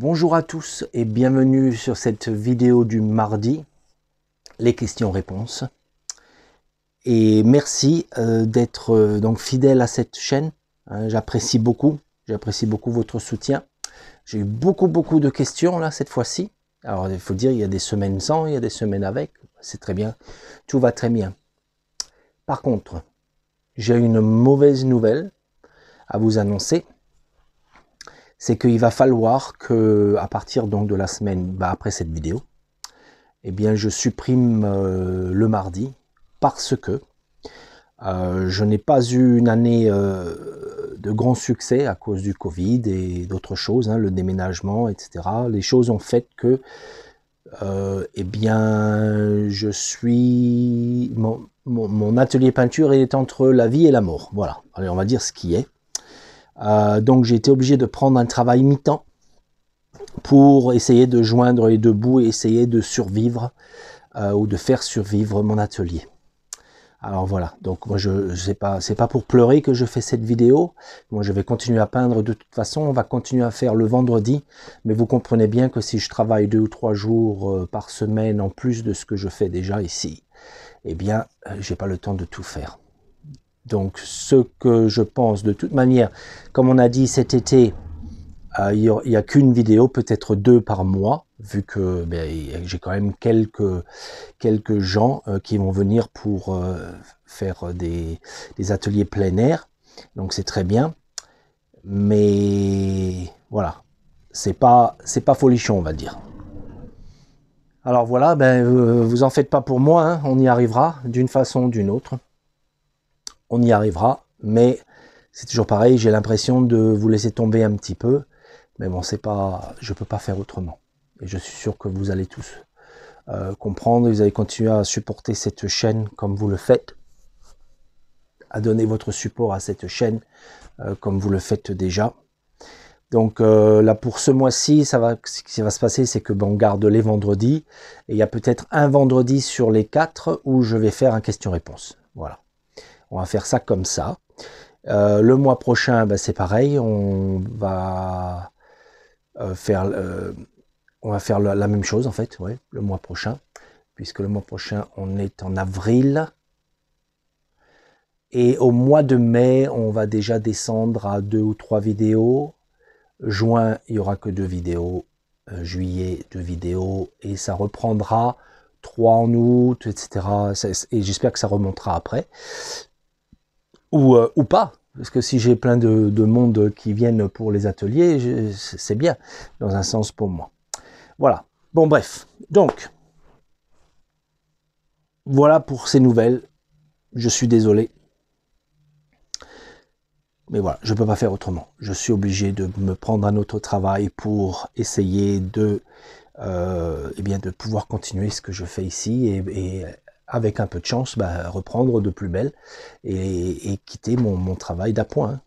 Bonjour à tous et bienvenue sur cette vidéo du mardi, les questions-réponses. Et merci d'être donc fidèle à cette chaîne. J'apprécie beaucoup votre soutien. J'ai eu beaucoup de questions là cette fois-ci. Alors il faut dire, il y a des semaines sans, il y a des semaines avec. C'est très bien, tout va très bien. Par contre, j'ai une mauvaise nouvelle à vous annoncer. C'est qu'il va falloir que, à partir donc de la semaine après cette vidéo, eh bien je supprime le mardi parce que je n'ai pas eu une année de grand succès à cause du Covid et d'autres choses, le déménagement, etc. Les choses ont fait que eh bien je suis mon atelier peinture est entre la vie et la mort. Voilà, allez, on va dire ce qui est. Donc j'ai été obligé de prendre un travail mi-temps pour essayer de joindre les deux bouts et essayer de survivre ou de faire survivre mon atelier. Alors voilà, donc moi c'est pas pour pleurer que je fais cette vidéo. Moi je vais continuer à peindre de toute façon, on va continuer à faire le vendredi, mais vous comprenez bien que si je travaille 2 ou 3 jours par semaine en plus de ce que je fais déjà ici, eh bien j'ai pas le temps de tout faire. Donc ce que je pense de toute manière, comme on a dit cet été, il n'y a qu'une vidéo, peut-être 2 par mois, vu que j'ai quand même quelques gens qui vont venir pour faire des ateliers plein air. Donc c'est très bien. Mais voilà, c'est pas folichon, on va dire. Alors voilà, vous en faites pas pour moi, on y arrivera d'une façon ou d'une autre. On y arrivera, mais c'est toujours pareil, j'ai l'impression de vous laisser tomber un petit peu, mais bon, je peux pas faire autrement. Et je suis sûr que vous allez tous comprendre, vous allez continuer à supporter cette chaîne comme vous le faites, à donner votre support à cette chaîne comme vous le faites déjà. Donc là pour ce mois-ci, ce qui va se passer, c'est que on garde les vendredis, et il y a peut-être un vendredi sur les 4 où je vais faire un question-réponse. Voilà. On va faire ça comme ça. Le mois prochain, c'est pareil. On va faire la même chose en fait, ouais, le mois prochain, puisque le mois prochain on est en avril. Et au mois de mai, on va déjà descendre à 2 ou 3 vidéos. Juin, il n'y aura que 2 vidéos. Juillet, 2 vidéos. Et ça reprendra 3 en août, etc. Et j'espère que ça remontera après. Ou pas, parce que si j'ai plein de monde qui viennent pour les ateliers, c'est bien, dans un sens pour moi. Voilà, bon bref, donc, voilà pour ces nouvelles, je suis désolé, mais voilà, je ne peux pas faire autrement. Je suis obligé de me prendre un autre travail pour essayer de pouvoir continuer ce que je fais ici, et avec un peu de chance, reprendre de plus belle et quitter mon travail d'appoint.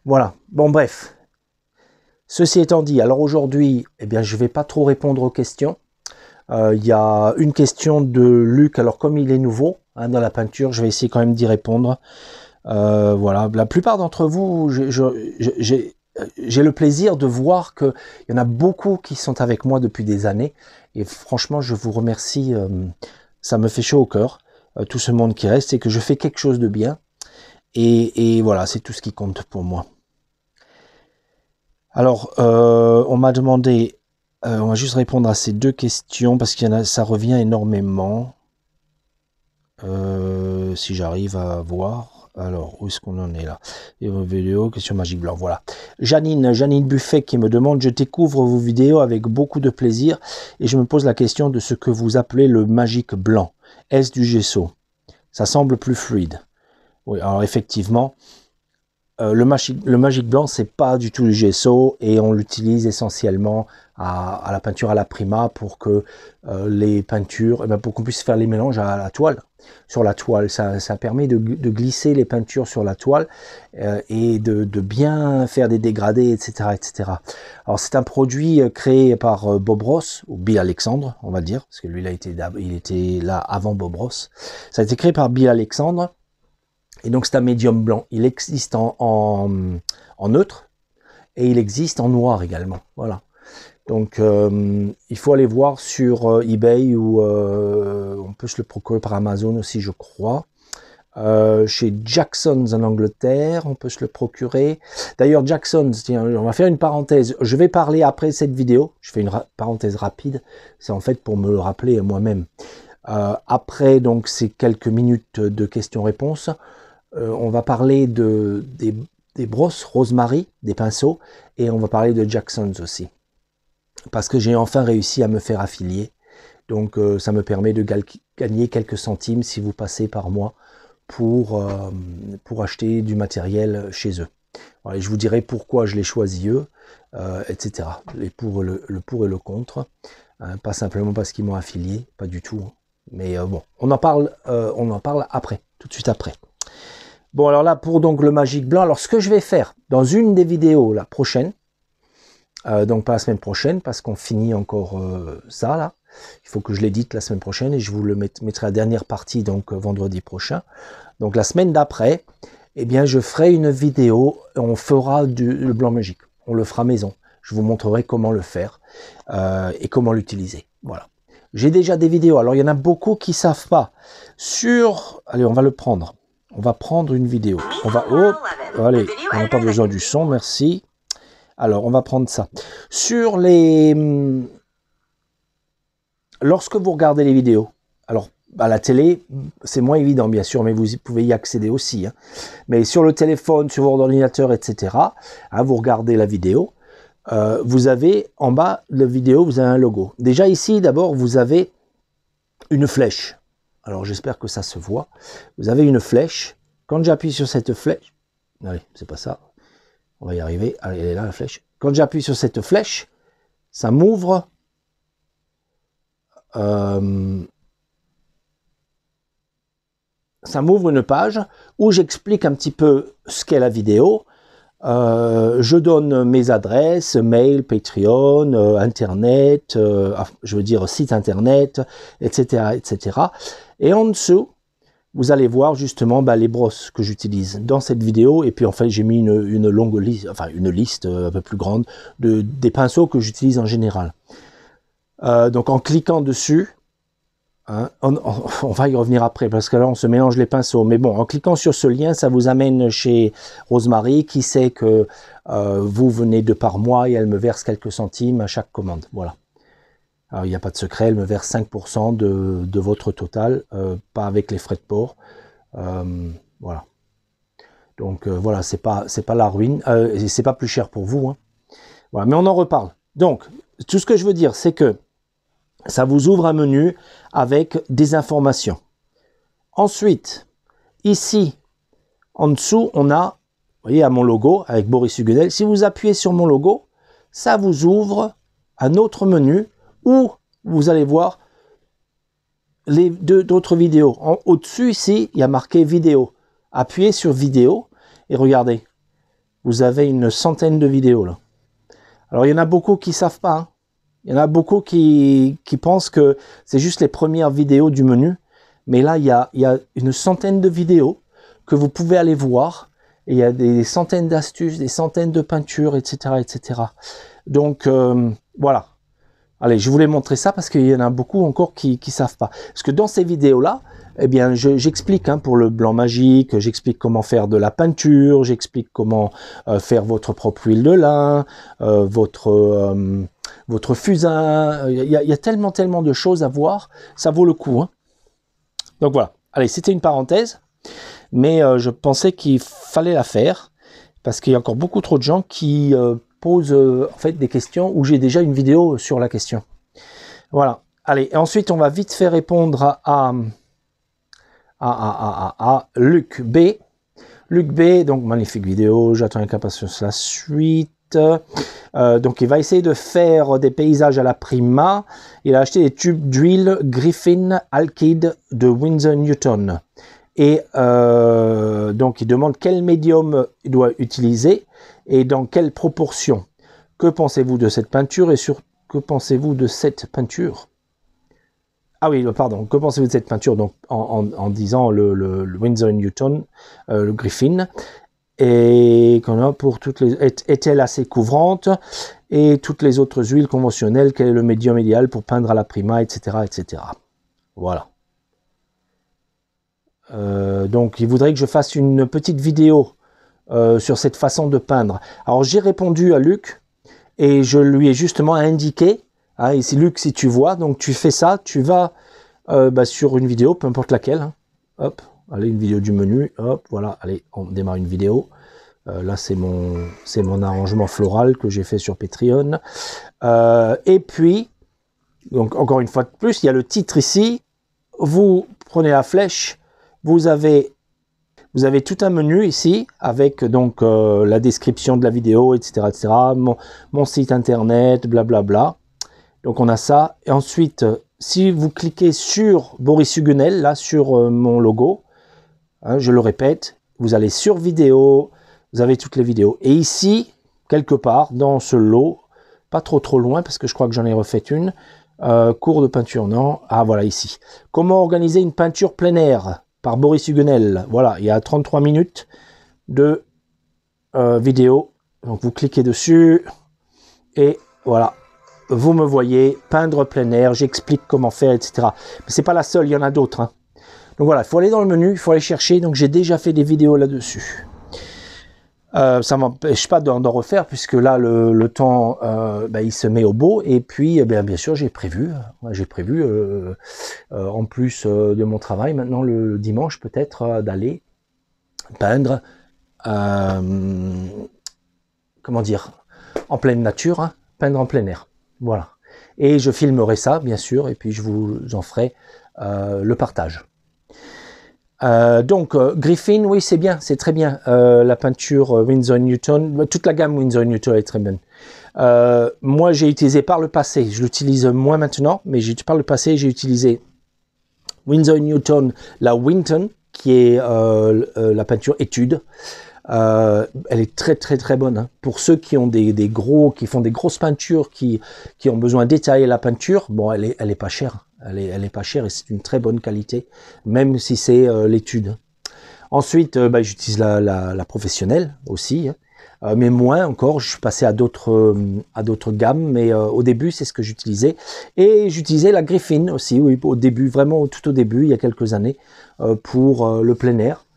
Voilà, bon bref. Ceci étant dit, alors aujourd'hui, je ne vais pas trop répondre aux questions. Il y a une question de Luc, alors comme il est nouveau dans la peinture, je vais essayer quand même d'y répondre. Voilà, la plupart d'entre vous, j'ai le plaisir de voir qu'il y en a beaucoup qui sont avec moi depuis des années, et franchement je vous remercie, ça me fait chaud au cœur, tout ce monde qui reste, et que je fais quelque chose de bien, et voilà, c'est tout ce qui compte pour moi. Alors, on m'a demandé, on va juste répondre à ces 2 questions, parce qu'il y en a, ça revient énormément, si j'arrive à voir. Alors, où est-ce qu'on en est là? Et vos vidéos, question magique blanc, voilà. Janine Buffet qui me demande: je découvre vos vidéos avec beaucoup de plaisir et je me pose la question de ce que vous appelez le magique blanc. Est-ce du gesso? Ça semble plus fluide. Oui, alors effectivement, le magique blanc, c'est pas du tout du gesso, et on l'utilise essentiellement à la peinture à la prima pour que les peintures, pour qu'on puisse faire les mélanges à la toile. Sur la toile, ça permet de glisser les peintures sur la toile et de bien faire des dégradés, etc., etc. Alors c'est un produit créé par Bob Ross, ou Bill Alexandre, on va dire, parce que lui il était là avant Bob Ross. Ça a été créé par Bill Alexandre. Et donc c'est un médium blanc. Il existe en neutre, et il existe en noir également. Voilà. Donc il faut aller voir sur eBay ou on peut se le procurer par Amazon aussi, je crois. Chez Jackson's en Angleterre, on peut se le procurer. D'ailleurs, Jackson's, tiens, on va faire une parenthèse. Je vais parler après cette vidéo. Je fais une parenthèse rapide. C'est en fait pour me le rappeler moi-même. Après donc ces quelques minutes de questions-réponses, on va parler des brosses Rosemary, des pinceaux, et on va parler de Jackson's aussi. Parce que j'ai enfin réussi à me faire affilier. Donc ça me permet de gagner quelques centimes si vous passez par moi pour acheter du matériel chez eux. Voilà, je vous dirai pourquoi je les choisis eux, etc. Le pour et le contre. Hein, pas simplement parce qu'ils m'ont affilié, pas du tout. Hein. Mais bon, on en parle après, tout de suite après. Bon, alors là, pour donc le magique blanc, alors ce que je vais faire dans une des vidéos, la prochaine, donc pas la semaine prochaine, parce qu'on finit encore ça, là. Il faut que je l'édite la semaine prochaine et je vous le mettrai la dernière partie, donc vendredi prochain. Donc la semaine d'après, eh bien, je ferai une vidéo, on fera le blanc magique. On le fera maison. Je vous montrerai comment le faire et comment l'utiliser. Voilà. J'ai déjà des vidéos. Alors, il y en a beaucoup qui ne savent pas. Allez, on va le prendre. On va prendre une vidéo. On va... Oh, allez, on n'a pas besoin du son, merci. Alors, on va prendre ça. Sur les... Lorsque vous regardez les vidéos, alors à la télé, c'est moins évident bien sûr, mais vous pouvez y accéder aussi. Hein. Mais sur le téléphone, sur votre ordinateur, etc., hein, vous regardez la vidéo, vous avez en bas de la vidéo, vous avez un logo. Déjà ici, d'abord, vous avez une flèche. Alors j'espère que ça se voit. Vous avez une flèche. Quand j'appuie sur cette flèche, allez, c'est pas ça, on va y arriver. Allez, elle est là la flèche. Quand j'appuie sur cette flèche, ça m'ouvre une page où j'explique un petit peu ce qu'est la vidéo. Je donne mes adresses, mail, Patreon, Internet, je veux dire site Internet, etc., etc. Et en dessous, vous allez voir justement les brosses que j'utilise dans cette vidéo. Et puis en fait, j'ai mis une longue liste, enfin une liste un peu plus grande des pinceaux que j'utilise en général. Donc en cliquant dessus, hein, on va y revenir après parce que là on se mélange les pinceaux, mais bon, en cliquant sur ce lien, ça vous amène chez Rosemary qui sait que vous venez de par mois et elle me verse quelques centimes à chaque commande. Voilà. Alors il n'y a pas de secret, elle me verse 5% de votre total, pas avec les frais de port. Voilà. Donc voilà, c'est pas la ruine, et c'est pas plus cher pour vous. Hein. Voilà, mais on en reparle. Donc tout ce que je veux dire, c'est que ça vous ouvre un menu avec des informations. Ensuite, ici, en dessous, on a, vous voyez, à mon logo, avec Boris Huguenel. Si vous appuyez sur mon logo, ça vous ouvre un autre menu où vous allez voir les d'autres vidéos. Au-dessus, ici, il y a marqué vidéo. Appuyez sur vidéo et regardez. Vous avez une centaine de vidéos là. Alors, il y en a beaucoup qui ne savent pas, hein. Il y en a beaucoup qui pensent que c'est juste les premières vidéos du menu. Mais là, il y a une centaine de vidéos que vous pouvez aller voir. Et il y a des centaines d'astuces, des centaines de peintures, etc. etc. Donc, voilà. Allez, je voulais montrer ça parce qu'il y en a beaucoup encore qui ne savent pas. Parce que dans ces vidéos-là, eh bien, j'explique hein, pour le blanc magique, j'explique comment faire de la peinture, j'explique comment faire votre propre huile de lin, votre fusain. Il y a tellement de choses à voir, ça vaut le coup. Hein. Donc voilà, allez, c'était une parenthèse, mais je pensais qu'il fallait la faire, parce qu'il y a encore beaucoup trop de gens qui posent en fait des questions où j'ai déjà une vidéo sur la question. Voilà, allez, et ensuite on va vite fait répondre à Luc B. Luc B, donc magnifique vidéo, j'attends avec impatience la suite. Donc il va essayer de faire des paysages à la prima. Il a acheté des tubes d'huile Griffin Alkyd de Winsor Newton. Et donc il demande quel médium il doit utiliser et dans quelle proportion. Que pensez-vous de cette peinture et que pensez-vous de cette peinture? Ah oui, pardon, que pensez-vous de cette peinture donc, en disant le Winsor Newton, le Griffin, et qu'on a pour toutes les... Est-elle assez couvrante? et toutes les autres huiles conventionnelles, quel est le médium idéal pour peindre à la prima, etc. etc. Voilà. Donc il voudrait que je fasse une petite vidéo sur cette façon de peindre. Alors j'ai répondu à Luc et je lui ai justement indiqué, hein, ici Luc, si tu vois, donc tu fais ça, tu vas sur une vidéo, peu importe laquelle, hein. Hop, allez, une vidéo du menu, hop, voilà, allez, on démarre une vidéo. Là c'est mon arrangement floral que j'ai fait sur Patreon. Et puis, donc encore une fois de plus, il y a le titre ici, vous prenez la flèche, vous avez tout un menu ici avec donc la description de la vidéo, etc. etc. Mon site internet, blablabla. Donc on a ça. Et ensuite, si vous cliquez sur Boris Huguenel, là sur mon logo, hein, je le répète, vous allez sur vidéo, vous avez toutes les vidéos. Et ici, quelque part, dans ce lot, pas trop loin, parce que je crois que j'en ai refait une, cours de peinture, non? Ah voilà, ici. Comment organiser une peinture plein air par Boris Huguenel. Voilà, il y a 33 minutes de vidéo. Donc vous cliquez dessus et voilà, vous me voyez peindre plein air, j'explique comment faire, etc. Mais c'est pas la seule, il y en a d'autres, hein. Donc voilà, il faut aller dans le menu, il faut aller chercher. Donc j'ai déjà fait des vidéos là-dessus. Ça ne m'empêche pas d'en refaire, puisque là, le temps, il se met au beau. Et puis, bien sûr, j'ai prévu, en plus de mon travail, maintenant le dimanche, peut-être, d'aller peindre, comment dire, en pleine nature, hein, peindre en plein air. Voilà. Et je filmerai ça, bien sûr, et puis je vous en ferai le partage. Donc Griffin, oui, c'est bien, c'est très bien. La peinture Winsor & Newton, toute la gamme Winsor & Newton est très bonne. Moi, j'ai utilisé par le passé, je l'utilise moins maintenant, mais par le passé, j'ai utilisé Winsor & Newton, la Winton, qui est la peinture étude. Elle est très bonne, hein. Pour ceux qui ont qui font des grosses peintures, qui ont besoin d'étayer la peinture, bon, elle est pas chère. Elle est pas chère et c'est une très bonne qualité, même si c'est l'étude. Ensuite, j'utilise la professionnelle aussi, hein. Mais moins encore, je suis passé à d'autres gammes, mais au début, c'est ce que j'utilisais. Et j'utilisais la Griffin aussi, oui, au début, vraiment tout au début, il y a quelques années, pour le plein air.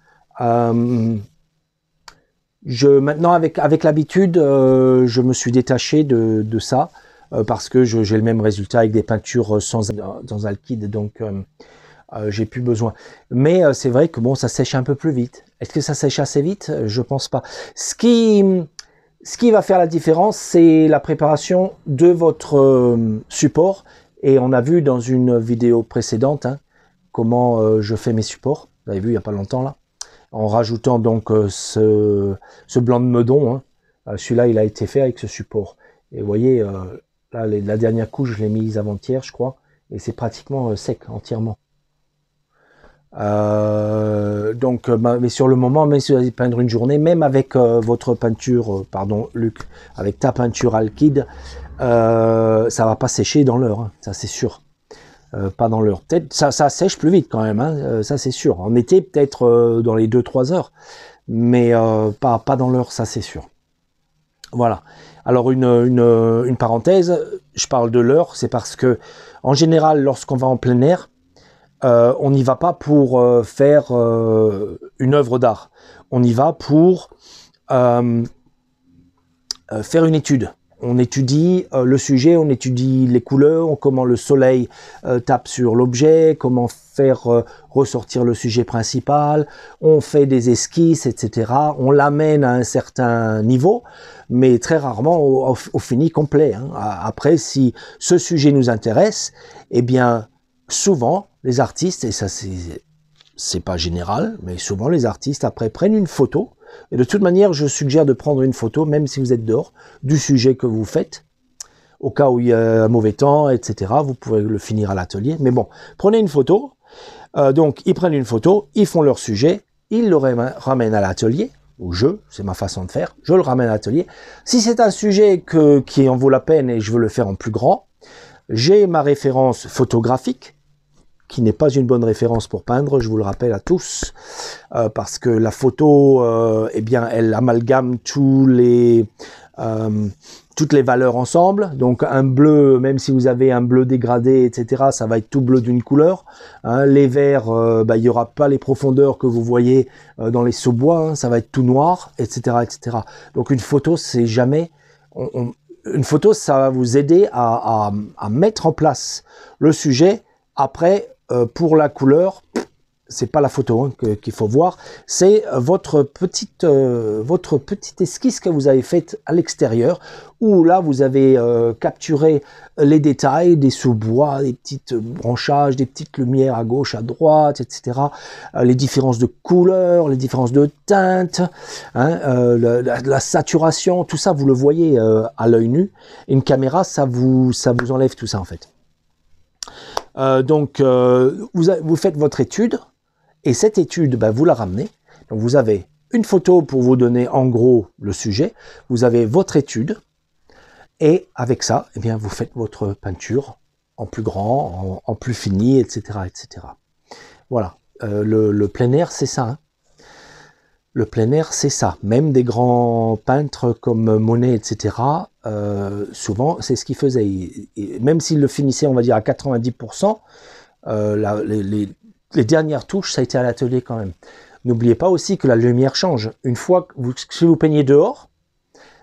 Maintenant, avec l'habitude, je me suis détaché de ça. Parce que j'ai le même résultat avec des peintures sans alkyd, donc j'ai plus besoin. Mais c'est vrai que bon, ça sèche un peu plus vite. Est-ce que ça sèche assez vite? Je pense pas. Ce qui va faire la différence, c'est la préparation de votre support. Et on a vu dans une vidéo précédente, hein, comment je fais mes supports. Vous avez vu il n'y a pas longtemps là, en rajoutant donc ce blanc de meudon, hein. Celui-là, il a été fait avec ce support. Et vous voyez. Là, la dernière couche, je l'ai mise avant-hier, je crois, et c'est pratiquement sec entièrement. Mais sur le moment, même si vous allez peindre une journée, même avec votre peinture, pardon Luc, avec ta peinture alkyd, ça va pas sécher dans l'heure, hein, ça c'est sûr. Pas dans l'heure. Peut-être ça sèche plus vite quand même, hein, ça c'est sûr. En été, peut-être dans les 2-3 heures, mais pas dans l'heure, ça c'est sûr. Voilà. Alors une parenthèse, je parle de l'heure, c'est parce que en général, lorsqu'on va en plein air, on n'y va pas pour faire une œuvre d'art. On y va pour faire une étude. On étudie le sujet, on étudie les couleurs, comment le soleil tape sur l'objet, comment faire ressortir le sujet principal, on fait des esquisses, etc. On l'amène à un certain niveau, mais très rarement au fini complet, hein. Après, si ce sujet nous intéresse, eh bien, souvent, les artistes, et ça c'est pas général, mais souvent les artistes après prennent une photo. Et de toute manière, je suggère de prendre une photo, même si vous êtes dehors, du sujet que vous faites. Au cas où il y a un mauvais temps, etc. Vous pouvez le finir à l'atelier. Mais bon, prenez une photo. Donc, ils prennent une photo, ils font leur sujet, ils le ramènent à l'atelier, ou c'est ma façon de faire, je le ramène à l'atelier. Si c'est un sujet qui en vaut la peine et je veux le faire en plus grand, j'ai ma référence photographique, qui n'est pas une bonne référence pour peindre, je vous le rappelle à tous, parce que la photo, elle amalgame tous les toutes les valeurs ensemble. Donc un bleu, même si vous avez un bleu dégradé, etc., ça va être tout bleu d'une couleur. Hein, les verts, il n'y aura pas les profondeurs que vous voyez dans les sous-bois, hein, ça va être tout noir, etc., etc. Donc une photo, c'est jamais... une photo, ça va vous aider à mettre en place le sujet. Après, pour la couleur, c'est pas la photo hein, qu'il faut voir, c'est votre petite esquisse que vous avez faite à l'extérieur, où là vous avez capturé les détails des sous-bois, des petites branchages, des petites lumières à gauche, à droite, etc. Les différences de couleurs, les différences de teintes, hein, la saturation, tout ça vous le voyez à l'œil nu. Une caméra, ça vous enlève tout ça en fait. Donc vous faites votre étude. Et cette étude, vous la ramenez. Donc vous avez une photo pour vous donner en gros le sujet. Vous avez votre étude. Et avec ça, eh bien, vous faites votre peinture en plus grand, en plus fini, etc., etc. Voilà. Le plein air, c'est ça. Hein. Le plein air, c'est ça. Même des grands peintres comme Monet, etc., souvent, c'est ce qu'ils faisaient. Même s'ils le finissaient, on va dire, à 90%, les dernières touches, ça a été à l'atelier quand même. N'oubliez pas aussi que la lumière change. Une fois que si vous peignez dehors,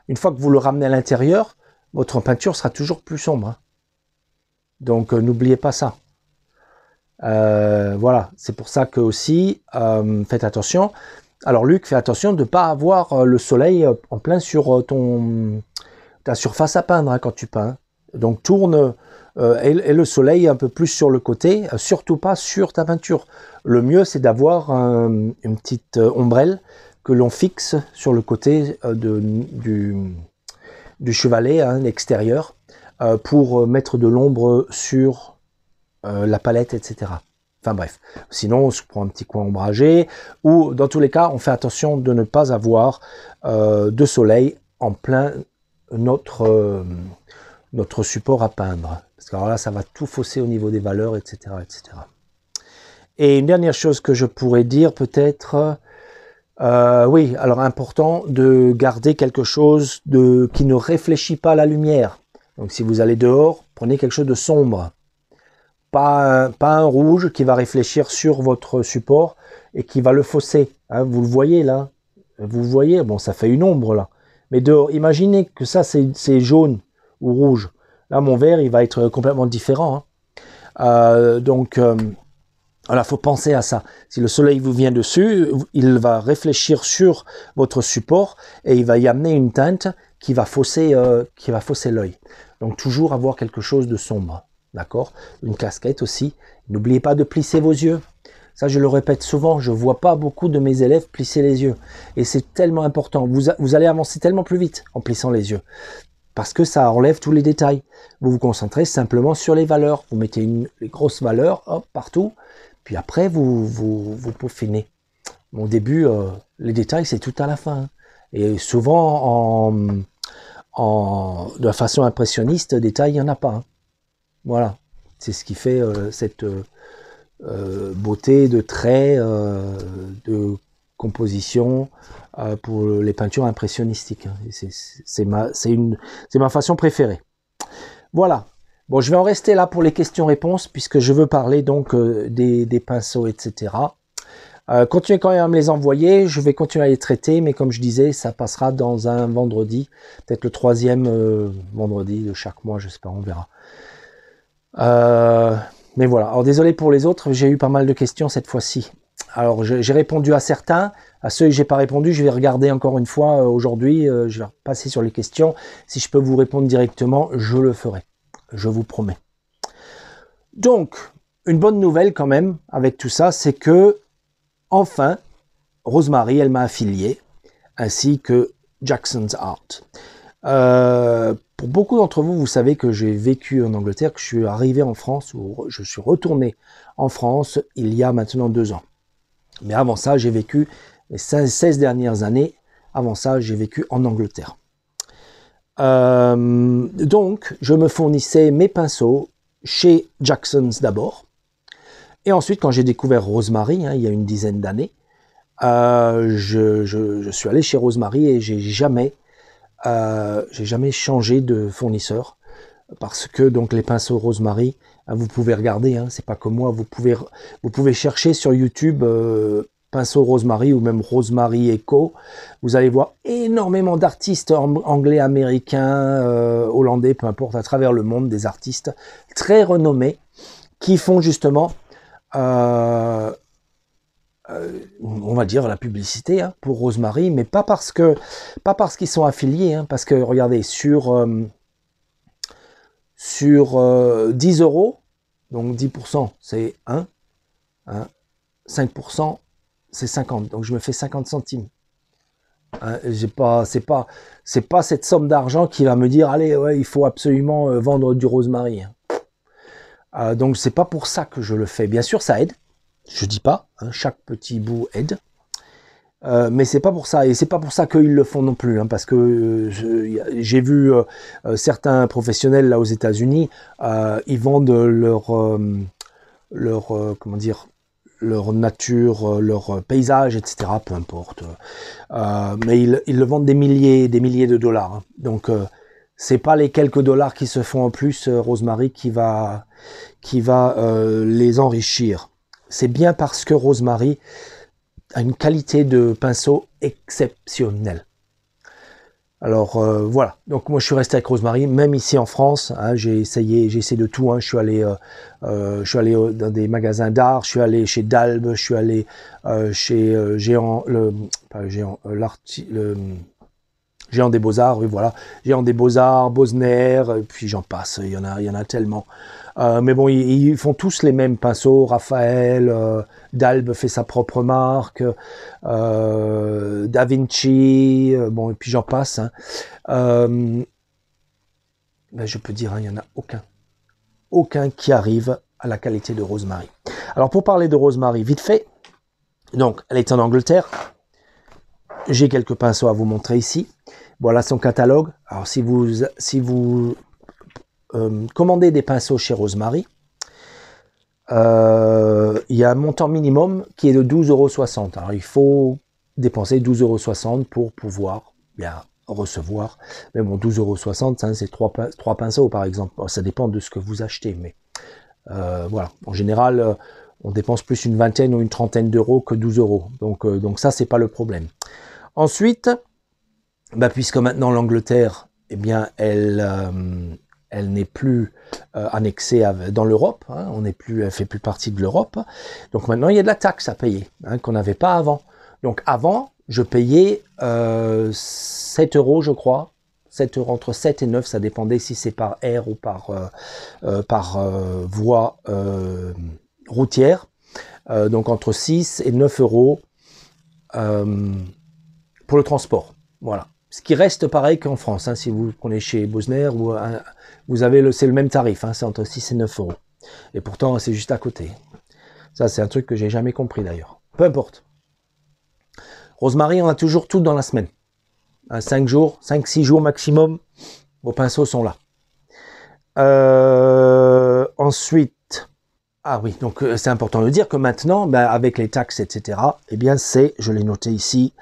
une fois que vous le ramenez à l'intérieur, votre peinture sera toujours plus sombre. Hein. Donc n'oubliez pas ça. Voilà, c'est pour ça que aussi, faites attention. Alors Luc, fais attention de ne pas avoir le soleil en plein sur ta surface à peindre hein, quand tu peins. Donc tourne... et le soleil un peu plus sur le côté, surtout pas sur ta peinture. Le mieux, c'est d'avoir une petite ombrelle que l'on fixe sur le côté du chevalet, hein, l'extérieur, pour mettre de l'ombre sur la palette, etc. Enfin bref, sinon on se prend un petit coin ombragé, ou dans tous les cas, on fait attention de ne pas avoir de soleil en plein notre support à peindre. Parce que alors là, ça va tout fausser au niveau des valeurs, etc., etc. Et une dernière chose que je pourrais dire, peut-être, oui, alors important de garder quelque chose qui ne réfléchit pas la lumière. Donc si vous allez dehors, prenez quelque chose de sombre. Pas un rouge qui va réfléchir sur votre support et qui va le fausser. Hein, vous le voyez là. Vous le voyez, bon, ça fait une ombre là. Mais dehors, imaginez que ça, c'est jaune ou rouge. Là, mon vert, il va être complètement différent. Hein. Donc, voilà, il faut penser à ça. Si le soleil vous vient dessus, il va réfléchir sur votre support et il va y amener une teinte qui va fausser l'œil. Donc, toujours avoir quelque chose de sombre. D'accord? Une casquette aussi. N'oubliez pas de plisser vos yeux. Ça, je le répète souvent, je ne vois pas beaucoup de mes élèves plisser les yeux. Et c'est tellement important. Vous allez avancer tellement plus vite en plissant les yeux. Parce que ça enlève tous les détails. Vous vous concentrez simplement sur les valeurs. Vous mettez les grosses valeurs, hop, partout. Puis après, vous peaufinez. Au début, les détails, c'est tout à la fin. Et souvent, de façon impressionniste, détails, il n'y en a pas. Hein. Voilà. C'est ce qui fait cette beauté de traits, de composition pour les peintures impressionistiques. C'est ma façon préférée. Voilà. Bon, je vais en rester là pour les questions-réponses puisque je veux parler donc des pinceaux, etc. Continuez quand même à me les envoyer. Je vais continuer à les traiter, mais comme je disais, ça passera dans un vendredi, peut-être le 3e vendredi de chaque mois, je sais pas, on verra. Mais voilà. Alors désolé pour les autres, j'ai eu pas mal de questions cette fois-ci. Alors j'ai répondu à certains, à ceux que j'ai pas répondu, je vais regarder encore une fois aujourd'hui, je vais passer sur les questions. Si je peux vous répondre directement, je le ferai, je vous promets. Donc, une bonne nouvelle quand même avec tout ça, c'est que enfin, Rosemary, elle m'a affilié, ainsi que Jackson's Art. Pour beaucoup d'entre vous, vous savez que j'ai vécu en Angleterre, que je suis arrivé en France, ou je suis retourné en France il y a maintenant 2 ans. Mais avant ça, j'ai vécu les 16 dernières années. Avant ça, j'ai vécu en Angleterre. Donc, je me fournissais mes pinceaux chez Jackson's d'abord. Et ensuite, quand j'ai découvert Rosemary, hein, il y a une dizaine d'années, je suis allé chez Rosemary et j'ai jamais j'ai jamais changé de fournisseur parce que donc les pinceaux rosemary, hein, vous pouvez regarder, hein, c'est pas comme moi, vous pouvez chercher sur YouTube pinceau rosemary ou même rosemary eco. Vous allez voir énormément d'artistes anglais, américains, hollandais, peu importe, à travers le monde, des artistes très renommés qui font justement on va dire la publicité hein, pour rosemary, mais pas parce qu'ils sont affiliés, hein, parce que regardez sur 10 euros, donc 10% c'est 1, 5% c'est 50, donc je me fais 50 centimes. Hein, c'est pas cette somme d'argent qui va me dire allez ouais, il faut absolument vendre du rosemary. Hein. Donc c'est pas pour ça que je le fais. Bien sûr ça aide. Je dis pas, hein, chaque petit bout aide, mais c'est pas pour ça, et c'est pas pour ça qu'ils le font non plus, hein, parce que j'ai vu certains professionnels là aux États-Unis, ils vendent comment dire, leur nature, leur paysage, etc. Peu importe, mais ils le vendent des milliers de dollars. Hein. Donc c'est pas les quelques dollars qui se font en plus, rosemary, qui va les enrichir. C'est bien parce que rosemary a une qualité de pinceau exceptionnelle. Alors voilà, donc moi je suis resté avec rosemary, même ici en France, hein, j'ai essayé de tout. Hein. Je suis allé dans des magasins d'art, je suis allé chez Dalbe, je suis allé chez Géant des Beaux-Arts, oui voilà, Géant des Beaux-Arts, Bosner, et puis j'en passe, il y en a tellement. Mais bon, ils font tous les mêmes pinceaux. Raphaël, Dalbe fait sa propre marque, Da Vinci, bon, et puis j'en passe. Hein. Ben je peux dire, hein, il n'y en a aucun qui arrive à la qualité de rosemary. Alors pour parler de rosemary, vite fait, donc elle est en Angleterre. J'ai quelques pinceaux à vous montrer ici. Voilà son catalogue. Alors si vous commandez des pinceaux chez rosemary, il y a un montant minimum qui est de 12,60 €. Alors il faut dépenser 12,60 € pour pouvoir bien recevoir. Mais bon, 12,60 €, hein, c'est 3 pinceaux par exemple. Bon, ça dépend de ce que vous achetez, mais voilà. En général, on dépense plus une vingtaine ou une trentaine d'euros que 12 €. Donc ça, c'est pas le problème. Ensuite, bah, puisque maintenant l'Angleterre, eh bien, elle n'est plus annexée dans l'Europe, hein, elle fait plus partie de l'Europe. Donc maintenant, il y a de la taxe à payer, hein, qu'on n'avait pas avant. Donc avant, je payais 7 €, je crois. 7 €, entre 7 et 9, ça dépendait si c'est par air ou par voie routière. Donc entre 6 et 9 € pour le transport. Voilà. Ce qui reste pareil qu'en France, hein, si vous prenez chez Bosner, c'est le même tarif, hein, c'est entre 6 et 9 €. Et pourtant, c'est juste à côté. Ça, c'est un truc que j'ai jamais compris d'ailleurs. Peu importe. Rosemary, on a toujours tout dans la semaine. 5-6 jours maximum, vos pinceaux sont là. Ensuite, ah oui, donc c'est important de dire que maintenant, ben, avec les taxes, etc., eh bien je l'ai noté ici,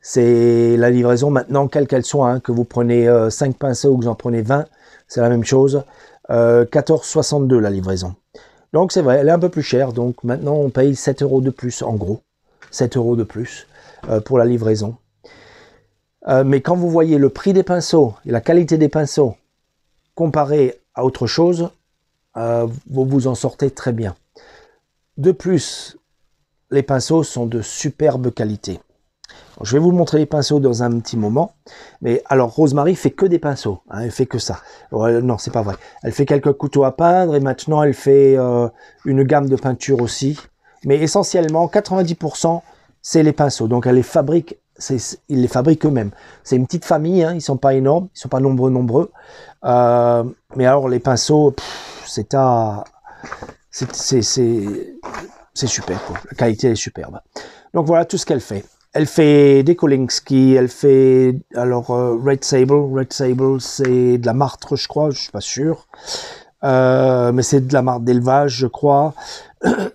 c'est la livraison maintenant, quelle qu'elle soit, hein, que vous prenez 5 pinceaux ou que vous en prenez 20, c'est la même chose, 14,62 € la livraison. Donc c'est vrai, elle est un peu plus chère, donc maintenant on paye 7 € de plus, en gros, 7 € de plus pour la livraison. Mais quand vous voyez le prix des pinceaux et la qualité des pinceaux comparé à autre chose, vous vous en sortez très bien. De plus, les pinceaux sont de superbe qualité. Alors, je vais vous montrer les pinceaux dans un petit moment. Mais alors, Rosemary fait que des pinceaux. Hein, elle fait que ça. Non, c'est pas vrai. Elle fait quelques couteaux à peindre et maintenant elle fait une gamme de peinture aussi. Mais essentiellement, 90%, c'est les pinceaux. Donc, elle les fabrique. Ils les fabriquent eux-mêmes. C'est une petite famille. Hein, ils sont pas énormes. Ils sont pas nombreux. Mais alors, les pinceaux, c'est super, quoi. La qualité est superbe. Donc voilà tout ce qu'elle fait. Elle fait des Kolinsky, elle fait alors Red Sable. Red Sable, c'est de la martre, je crois, je suis pas sûr, mais c'est de la martre d'élevage, je crois.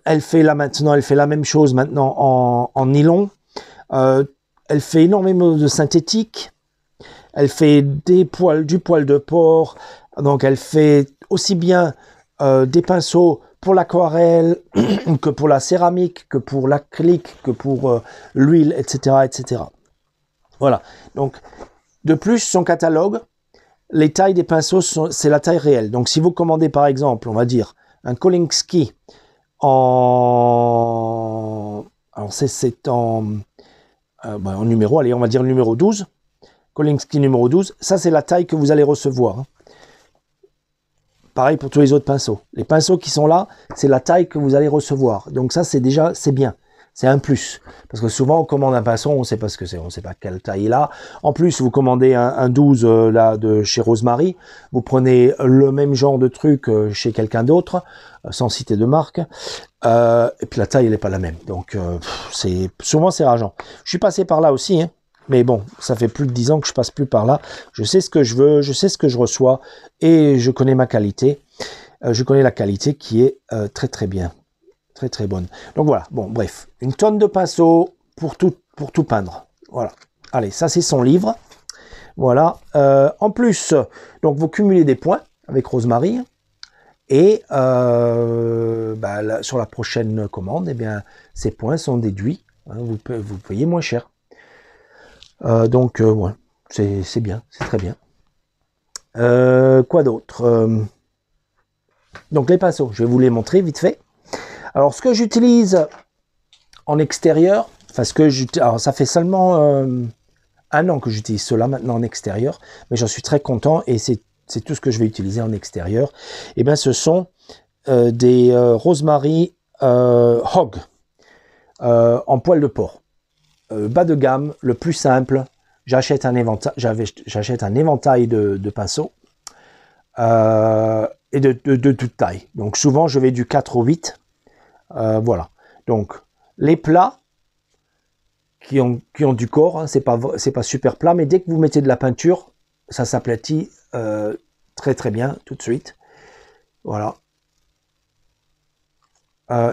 Elle fait la même chose maintenant en nylon. Elle fait énormément de synthétique. Elle fait du poil de porc. Donc elle fait aussi bien des pinceaux pour l'aquarelle que pour la céramique, que pour l'acrylique, que pour l'huile, etc., etc. Voilà. Donc de plus, son catalogue, les tailles des pinceaux, c'est la taille réelle. Donc si vous commandez par exemple, on va dire, un Kolinsky en... Alors c'est en numéro, allez, on va dire le numéro 12. Kolinsky numéro 12, ça c'est la taille que vous allez recevoir. Pareil pour tous les autres pinceaux. Les pinceaux qui sont là, c'est la taille que vous allez recevoir. Donc ça, c'est déjà, c'est bien. C'est un plus. Parce que souvent, on commande un pinceau, on ne sait pas ce que c'est, on ne sait pas quelle taille il a. En plus, vous commandez un 12 là, de chez Rosemary, vous prenez le même genre de truc chez quelqu'un d'autre, sans citer de marque, et puis la taille, elle n'est pas la même. Donc, souvent, c'est rageant. Je suis passé par là aussi, hein. Mais bon, ça fait plus de 10 ans que je passe plus par là. Je sais ce que je veux, je sais ce que je reçois et je connais ma qualité. Je connais la qualité qui est très très bien, très très bonne. Donc voilà, bon bref, une tonne de pinceaux pour tout peindre. Voilà. Allez, ça c'est son livre. Voilà. En plus, donc vous cumulez des points avec Rosemary et sur la prochaine commande, eh bien ces points sont déduits. Hein, vous payez moins cher. Ouais, c'est bien, c'est très bien. Quoi d'autre donc les pinceaux, je vais vous les montrer vite fait. Alors ce que j'utilise en extérieur, alors ça fait seulement 1 an que j'utilise cela maintenant en extérieur, mais j'en suis très content et c'est tout ce que je vais utiliser en extérieur. Et bien ce sont des Rosemary Hog en poil de porc. Bas de gamme, le plus simple. J'achète un éventail de pinceaux et de toute taille. Donc souvent je vais du 4 au 8. Voilà. Donc les plats qui ont du corps, hein, c'est pas super plat, mais dès que vous mettez de la peinture, ça s'aplatit très très bien tout de suite. Voilà.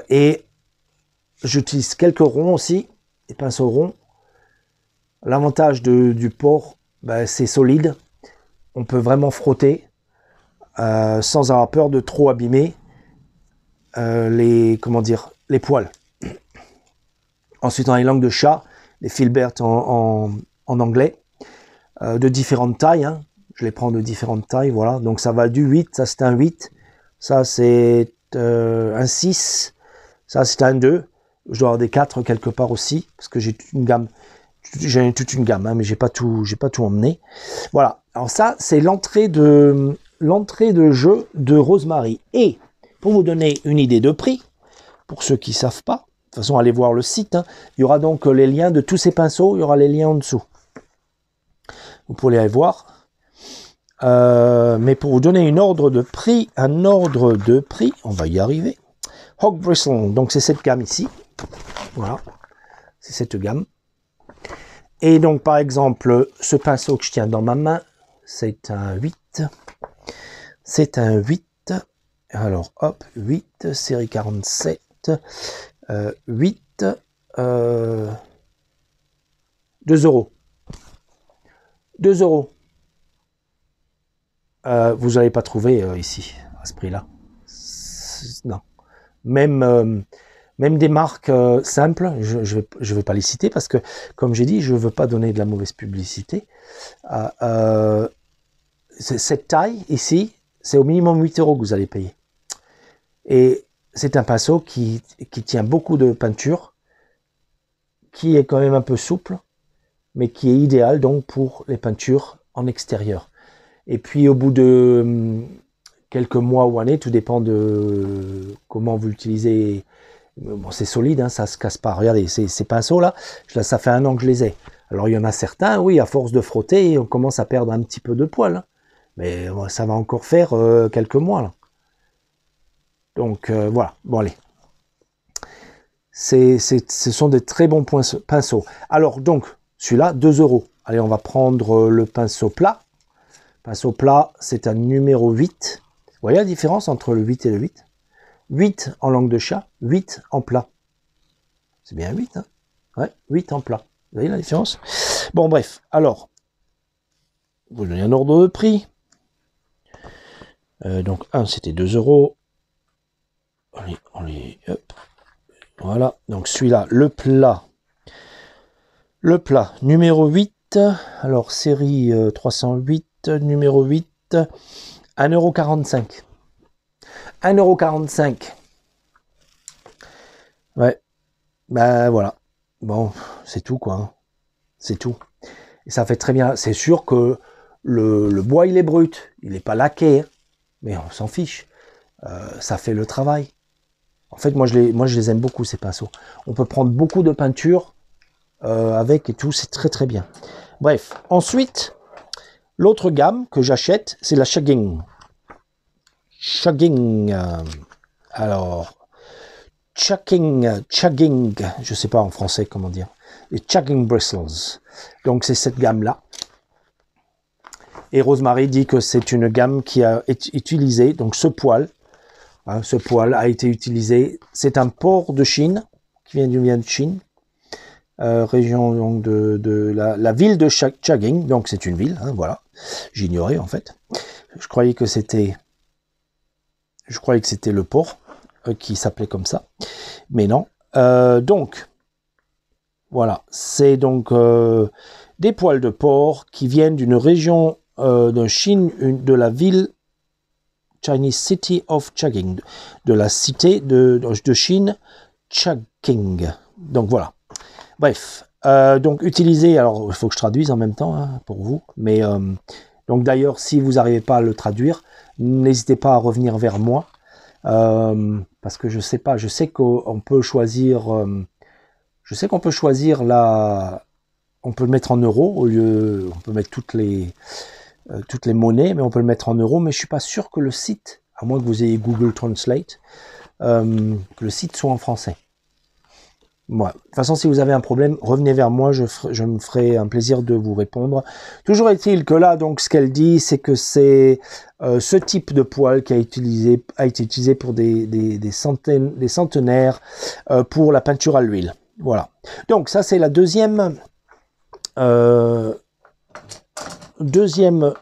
Et j'utilise quelques ronds aussi, des pinceaux ronds. L'avantage du porc, c'est solide. On peut vraiment frotter sans avoir peur de trop abîmer les poils. Ensuite, on a les langues de chat, les Filbert en anglais, de différentes tailles. Hein. Je les prends de différentes tailles, voilà. Donc ça va du 8, ça c'est un 8, ça c'est un 6, ça c'est un 2. Je dois avoir des 4 quelque part aussi, parce que j'ai toute une gamme. J'ai toute une gamme, hein, mais j'ai pas tout emmené. Voilà. Alors ça, c'est l'entrée de jeu de Rosemary. Et pour vous donner une idée de prix, pour ceux qui ne savent pas, de toute façon, allez voir le site. Hein, il y aura donc les liens de tous ces pinceaux. Il y aura les liens en dessous. Vous pouvez aller voir. Mais pour vous donner un ordre de prix, on va y arriver. Hog Bristle, donc c'est cette gamme ici. Voilà. C'est cette gamme. Et donc, par exemple, ce pinceau que je tiens dans ma main, c'est un 8. C'est un 8. Alors, hop, 8, série 47. 8. 2 euros. 2 euros. Vous n'allez pas trouver ici, à ce prix-là. Non. Même des marques simples, je vais pas les citer parce que, comme j'ai dit, je veux pas donner de la mauvaise publicité. Cette taille ici, c'est au minimum 8 euros que vous allez payer. Et c'est un pinceau qui tient beaucoup de peinture, qui est quand même un peu souple, mais qui est idéal donc pour les peintures en extérieur. Et puis au bout de quelques mois ou années, tout dépend de comment vous l'utilisez. Bon, c'est solide, hein, ça se casse pas. Regardez, ces pinceaux-là, ça fait 1 an que je les ai. Alors, il y en a certains, oui, à force de frotter, on commence à perdre un petit peu de poil. Hein. Mais ça va encore faire quelques mois. Là. Donc, voilà. Bon, allez. Ce sont des très bons pinceaux. Alors, donc, celui-là, 2 euros. Allez, on va prendre le pinceau plat. Pinceau plat, c'est un numéro 8. Vous voyez la différence entre le 8 et le 8 ? 8 en langue de chat, 8 en plat. C'est bien 8, hein? Ouais, 8 en plat. Vous voyez la différence? Bon, bref. Alors, vous donner un ordre de prix. Donc un c'était 2 €. Hop. Voilà, donc celui-là, le plat numéro 8, alors série 308, numéro 8, 1,45 €. 1,45 €. Ouais, ben voilà. Bon, c'est tout quoi. Hein. C'est tout. Et ça fait très bien. C'est sûr que le bois il est brut, il n'est pas laqué, hein, mais on s'en fiche. Ça fait le travail. En fait, moi je les aime beaucoup ces pinceaux. On peut prendre beaucoup de peinture avec et tout, c'est très très bien. Bref, ensuite, l'autre gamme que j'achète, c'est la Shagging. Alors, Chugging, je sais pas en français comment dire. Les Chugging Bristles. Donc c'est cette gamme-là. Et Rosemary dit que c'est une gamme qui a été utilisée, donc ce poil a été utilisé. C'est un porc de Chine, qui vient de Chine. Région donc, de la ville de Chugging, donc c'est une ville, hein, voilà. J'ignorais en fait. Je croyais que c'était le porc qui s'appelait comme ça, mais non. Donc, voilà, c'est donc des poils de porc qui viennent d'une région de Chine, de la ville Chinese City of Chugging, de la cité de Chine, Chugging. Donc voilà. Bref, donc utiliser, alors il faut que je traduise en même temps hein, pour vous, mais donc d'ailleurs si vous n'arrivez pas à le traduire, n'hésitez pas à revenir vers moi, parce que je sais pas, je sais qu'on peut choisir, on peut le mettre en euros au lieu, on peut mettre toutes les monnaies, mais on peut le mettre en euros, mais je suis pas sûr que le site, à moins que vous ayez Google Translate, que le site soit en français. Ouais. De toute façon, si vous avez un problème, revenez vers moi, je me ferai un plaisir de vous répondre. Toujours est-il que là, donc, ce qu'elle dit, c'est que c'est ce type de poil qui a été utilisé pour des centenaires pour la peinture à l'huile. Voilà. Donc, ça, c'est la deuxième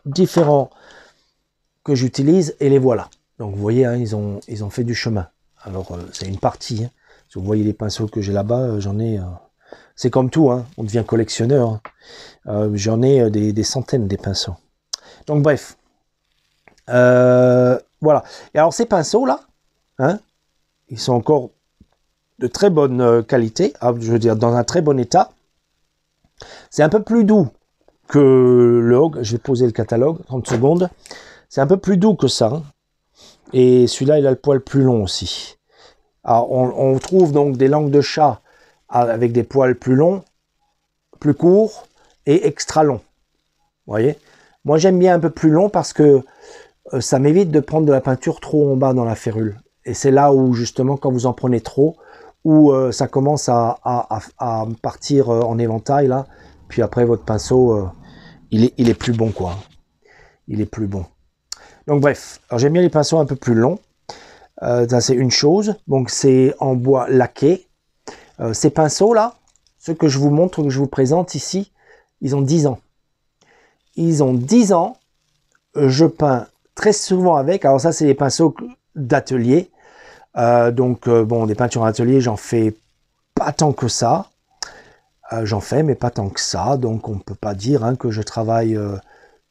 différent que j'utilise, et les voilà. Donc, vous voyez, hein, ils ont fait du chemin. Alors, c'est une partie, hein. Si vous voyez les pinceaux que j'ai là-bas, j'en ai... c'est comme tout, hein, on devient collectionneur. Hein. J'en ai des centaines des pinceaux. Donc bref. Voilà. Et alors ces pinceaux-là, hein, ils sont encore de très bonne qualité, je veux dire dans un très bon état. C'est un peu plus doux que le Hogue. Je vais poser le catalogue, 30 secondes. C'est un peu plus doux que ça. Hein. Et celui-là, il a le poil plus long aussi. Alors, on trouve donc des langues de chat avec des poils plus longs, plus courts et extra longs. Vous voyez? Moi, j'aime bien un peu plus long parce que ça m'évite de prendre de la peinture trop en bas dans la férule. Et c'est là où, justement, quand vous en prenez trop, où ça commence à partir en éventail, là. Puis après, votre pinceau, il est plus bon, quoi. Il est plus bon. Donc, bref. Alors, j'aime bien les pinceaux un peu plus longs. Ça c'est une chose, donc c'est en bois laqué. Ces pinceaux là, ceux que je vous montre, que je vous présente ici, ils ont 10 ans. Ils ont 10 ans, je peins très souvent avec, alors ça c'est les pinceaux d'atelier, bon des peintures d'atelier j'en fais pas tant que ça, j'en fais mais pas tant que ça, donc on peut pas dire hein, que je travaille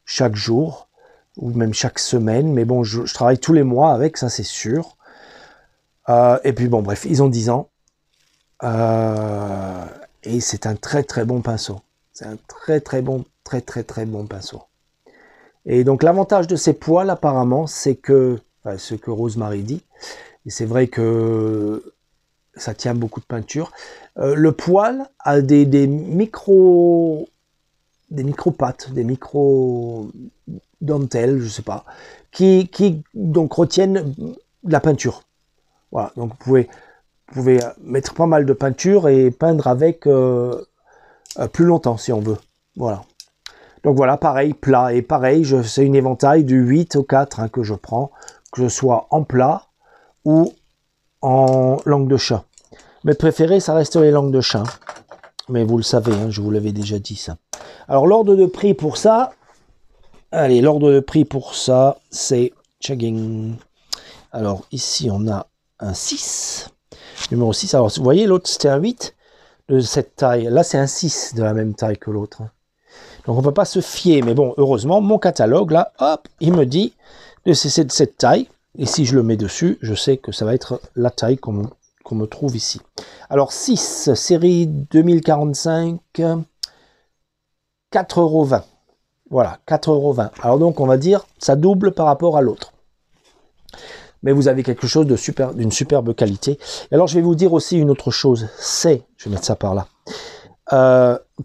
chaque jour, ou même chaque semaine, mais bon je travaille tous les mois avec, ça c'est sûr. Et puis bon bref, ils ont 10 ans et c'est un très très bon pinceau. C'est un très bon pinceau. Et donc l'avantage de ces poils apparemment, c'est que, enfin, ce que Rosemary dit, et c'est vrai que ça tient beaucoup de peinture, le poil a des micro-pattes, des micro-dentelles, je sais pas, qui donc retiennent la peinture. Voilà, donc vous pouvez mettre pas mal de peinture et peindre avec plus longtemps si on veut. Voilà. Donc voilà, pareil, plat. Et pareil, c'est une éventail du 8 au 4 hein, que je prends, que ce soit en plat ou en langue de chat. Mes préférés, ça reste les langues de chat. Mais vous le savez, hein, je vous l'avais déjà dit ça. Alors l'ordre de prix pour ça, Allez, l'ordre de prix pour ça, c'est chugging. Alors, ici, on a un 6. Numéro 6. Alors, vous voyez, l'autre, c'était un 8 de cette taille. Là, c'est un 6 de la même taille que l'autre. Donc, on ne peut pas se fier. Mais bon, heureusement, mon catalogue, là, hop, il me dit que c'est de cette taille. Et si je le mets dessus, je sais que ça va être la taille qu'on me trouve ici. Alors, 6, série 2045, 4,20 €. Voilà, 4,20 €. Alors donc, on va dire, ça double par rapport à l'autre. Mais vous avez quelque chose d'une superbe qualité. Et alors, je vais vous dire aussi une autre chose. C'est, je vais mettre ça par là.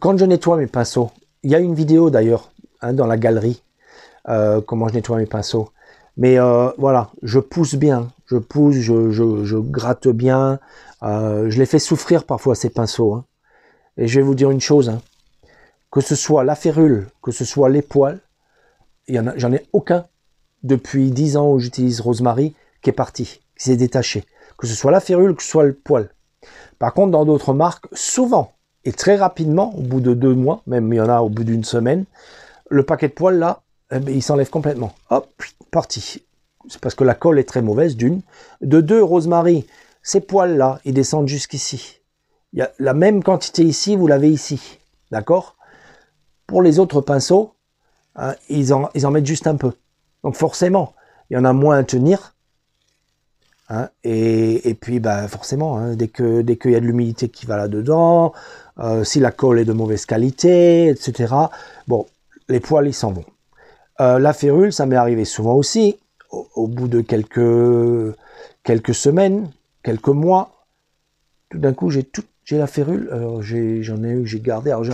Quand je nettoie mes pinceaux, il y a une vidéo d'ailleurs dans la galerie, comment je nettoie mes pinceaux. Mais voilà, je pousse bien, je pousse, je gratte bien. Je les fais souffrir parfois ces pinceaux. Hein. Et je vais vous dire une chose. Hein. Que ce soit la férule, que ce soit les poils, j'en ai aucun depuis 10 ans où j'utilise Rosemary qui est parti, qui s'est détaché. Que ce soit la férule, que ce soit le poil. Par contre, dans d'autres marques, souvent et très rapidement, au bout de 2 mois, même il y en a au bout d'une semaine, le paquet de poils là, eh bien, il s'enlève complètement. Hop, parti. C'est parce que la colle est très mauvaise, d'une. De deux, Rosemary, ces poils là, ils descendent jusqu'ici. Il y a la même quantité ici, vous l'avez ici. D'accord ? Pour les autres pinceaux, hein, ils en mettent juste un peu. Donc forcément, il y en a moins à tenir. Hein, et puis bah, forcément, hein, dès qu'il y a de l'humidité qui va là-dedans, si la colle est de mauvaise qualité, etc. Bon, les poils, ils s'en vont. La férule, ça m'est arrivé souvent aussi, au bout de quelques semaines, quelques mois, tout d'un coup, j'ai la férule. Alors j'ai gardé. Alors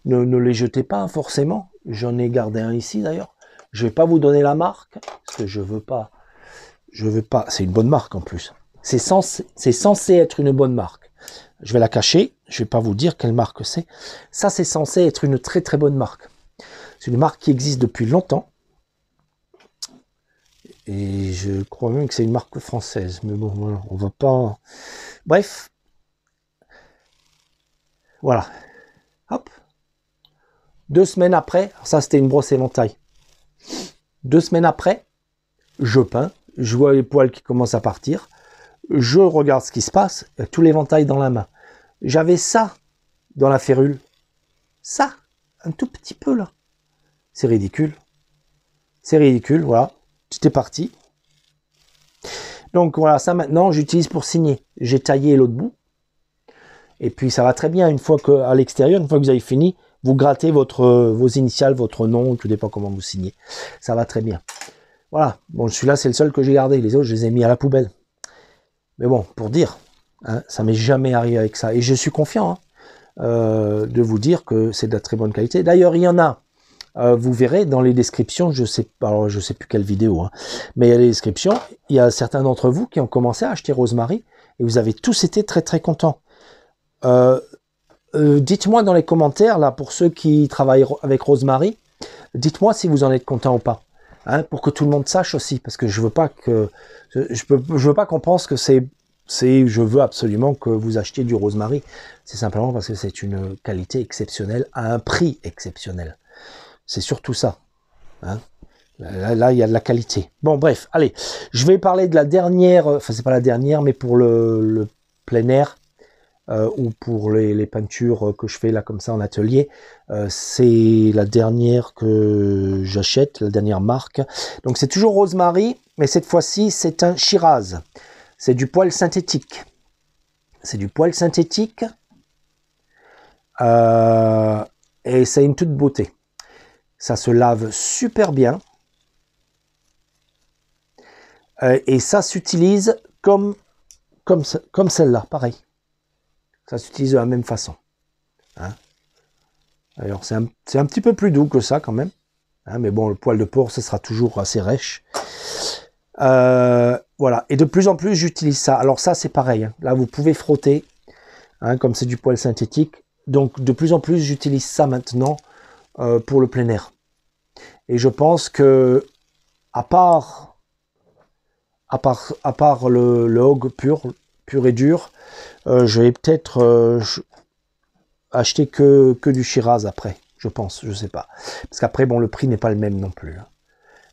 ne les jetez pas forcément. J'en ai gardé un ici d'ailleurs. Je vais pas vous donner la marque parce que je veux pas. C'est une bonne marque en plus. C'est censé être une bonne marque. Je vais la cacher. Je vais pas vous dire quelle marque c'est. Ça, c'est censé être une très très bonne marque. C'est une marque qui existe depuis longtemps. Et je crois même que c'est une marque française. Mais bon, voilà, on va pas. Bref. Voilà. Hop. 2 semaines après, ça c'était une brosse éventail. 2 semaines après, je peins, je vois les poils qui commencent à partir, je regarde ce qui se passe, tout l'éventail dans la main. J'avais ça dans la férule. Ça, un tout petit peu là. C'est ridicule. C'est ridicule, voilà. C'était parti. Donc voilà, ça maintenant, j'utilise pour signer. J'ai taillé l'autre bout. Et puis ça va très bien, une fois qu'à l'extérieur, une fois que vous avez fini, vous grattez vos initiales, votre nom, tout dépend comment vous signez. Ça va très bien. Voilà, bon, celui-là, c'est le seul que j'ai gardé. Les autres, je les ai mis à la poubelle. Mais bon, pour dire, hein, ça m'est jamais arrivé avec ça. Et je suis confiant hein, de vous dire que c'est de la très bonne qualité. D'ailleurs, il y en a, vous verrez dans les descriptions, je sais plus quelle vidéo, hein, mais il y a les descriptions, il y a certains d'entre vous qui ont commencé à acheter Rosemary et vous avez tous été très très contents. Dites-moi dans les commentaires, là, pour ceux qui travaillent avec Rosemary, dites-moi si vous en êtes content ou pas, hein, pour que tout le monde sache aussi, parce que je veux pas qu'on pense que je veux absolument que vous achetiez du Rosemary. C'est simplement parce que c'est une qualité exceptionnelle à un prix exceptionnel. C'est surtout ça. Hein. Là, il y a de la qualité. Bon, bref, allez, je vais parler de la dernière, enfin, c'est pas la dernière, mais pour le plein air, ou pour les peintures que je fais là comme ça en atelier, c'est la dernière que j'achète, la dernière marque. Donc c'est toujours Rosemary, mais cette fois-ci c'est un Shiraz. C'est du poil synthétique. C'est du poil synthétique et c'est une toute beauté. Ça se lave super bien et ça s'utilise comme celle-là, pareil. Ça s'utilise de la même façon. Hein. Alors c'est un petit peu plus doux que ça quand même. Hein, mais bon, le poil de porc, ce sera toujours assez rêche. Voilà. Et de plus en plus, j'utilise ça. Alors ça, c'est pareil. Hein. Là, vous pouvez frotter, hein, comme c'est du poil synthétique. Donc de plus en plus, j'utilise ça maintenant pour le plein air. Et je pense que, à part le hog pur et dur, je vais peut-être acheter que du Shiraz après. je pense, je sais pas. Parce qu'après, bon, le prix n'est pas le même non plus.